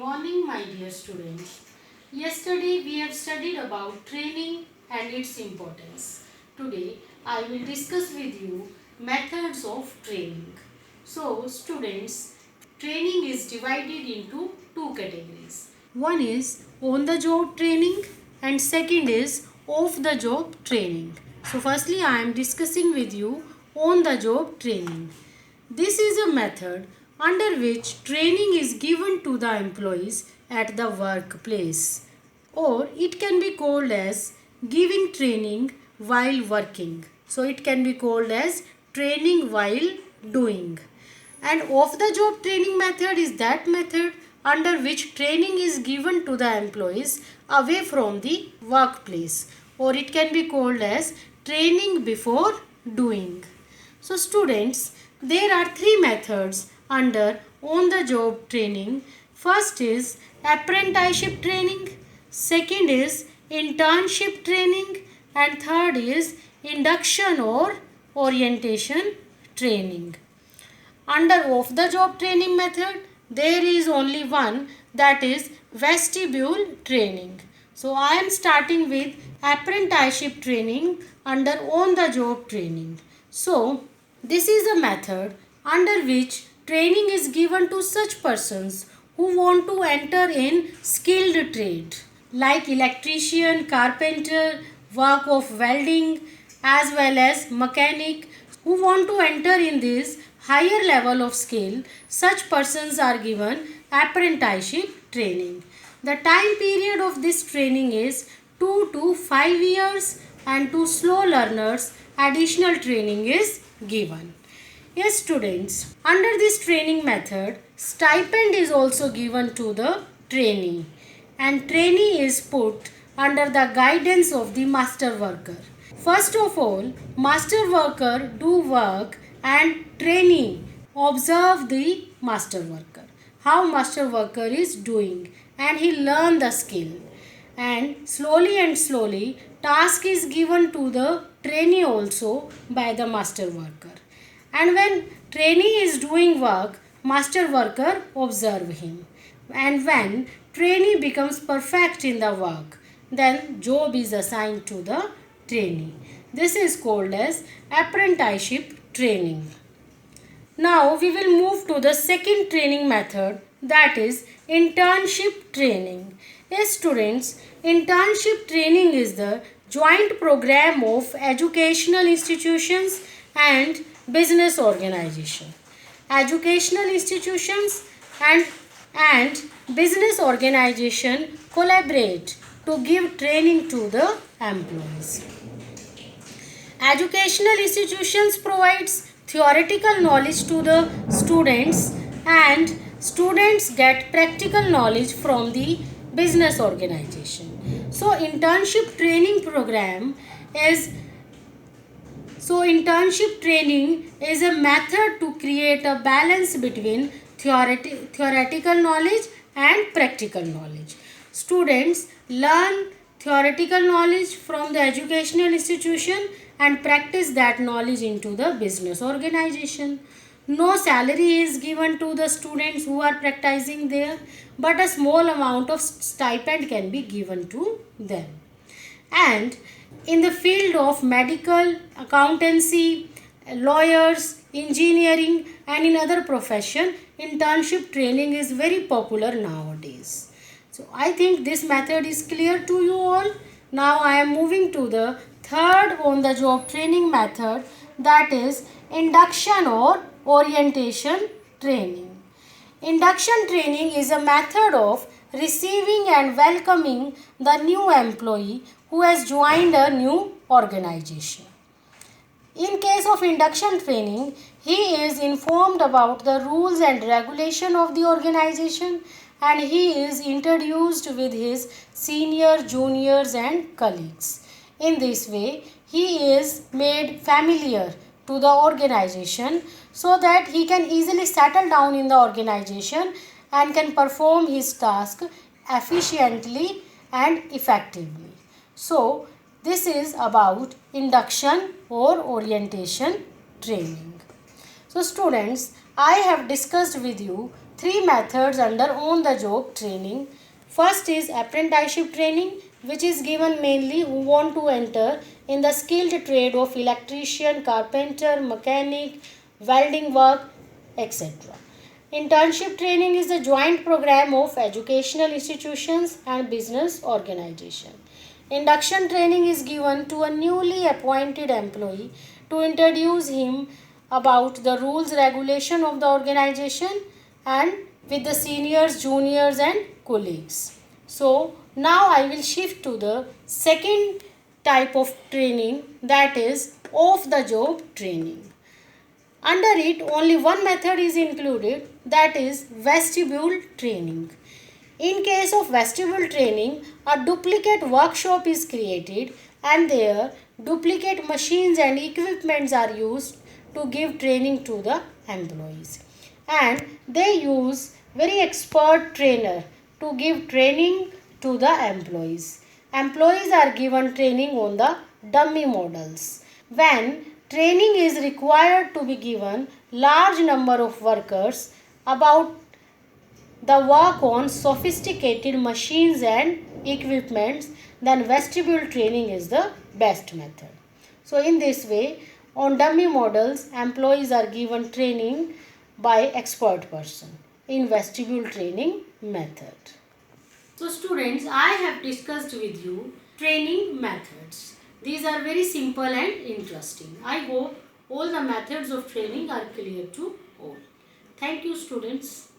morning, my dear students. Yesterday we have studied about training and its importance. Today I will discuss with you methods of training. So students, training is divided into two categories. One is on the job training and second is off the job training. So firstly I am discussing with you on the job training. This is a method under which training is given to the employees at the workplace, or it can be called as giving training while working. So it can be called as training while doing. And off the job training method is that method under which training is given to the employees away from the workplace, or it can be called as training before doing. So students, there are three methods under on the job training. First is apprenticeship training, second is internship training, and third is induction or orientation training. Under off the job training method, there is only one, that is vestibule training. So I am starting with apprenticeship training under on the job training. So this is a method under which training is given to such persons who want to enter in skilled trade like electrician, carpenter, work of welding, as well as mechanic, who want to enter in this higher level of skill. Such persons are given apprenticeship training. The time period of this training is 2 to 5 years, and to slow learners additional training is given. Yes students, under this training method, stipend is also given to the trainee, and trainee is put under the guidance of the master worker. First of all, master worker do work and trainee observe the master worker, how master worker is doing, and he learn the skill. And slowly task is given to the trainee also by the master worker. And when trainee is doing work, master worker observe him. And when trainee becomes perfect in the work, then job is assigned to the trainee. This is called as apprenticeship training. Now we will move to the second training method, that is internship training. Yes students, internship training is the joint program of educational institutions and business organization. Educational institutions and business organization collaborate to give training to the employees. Educational institutions provides theoretical knowledge to the students, and students get practical knowledge from the business organization. So internship training is a method to create a balance between theoretical knowledge and practical knowledge. Students learn theoretical knowledge from the educational institution and practice that knowledge into the business organization. No salary is given to the students who are practicing there, but a small amount of stipend can be given to them. And in the field of medical, accountancy, lawyers, engineering, and in other profession, internship training is very popular nowadays. So I think this method is clear to you all. Now I am moving to the third on the job training method, that is induction or orientation training. Induction training is a method of receiving and welcoming the new employee who has joined a new organization. In case of induction training, he is informed about the rules and regulation of the organization, and he is introduced with his senior, juniors and colleagues. In this way, he is made familiar to the organization so that he can easily settle down in the organization and can perform his task efficiently and effectively. So, this is about induction or orientation training. So students, I have discussed with you three methods under on-the-job training. First is apprenticeship training, which is given mainly who want to enter in the skilled trade of electrician, carpenter, mechanic, welding work, etc. Internship training is the joint program of educational institutions and business organization. Induction training is given to a newly appointed employee to introduce him about the rules regulation of the organization and with the seniors, juniors and colleagues. So now I will shift to the second type of training, that is off the job training. Under it, only one method is included, that is vestibule training. In case of vestibule training, a duplicate workshop is created and there duplicate machines and equipments are used to give training to the employees. And they use very expert trainer to give training to the employees. Employees are given training on the dummy models. When training is required to be given large number of workers about the work on sophisticated machines and equipments, then vestibule training is the best method. So in this way, on dummy models, employees are given training by expert person in vestibule training method. So students, I have discussed with you training methods. These are very simple and interesting. I hope all the methods of training are clear to all. Thank you students.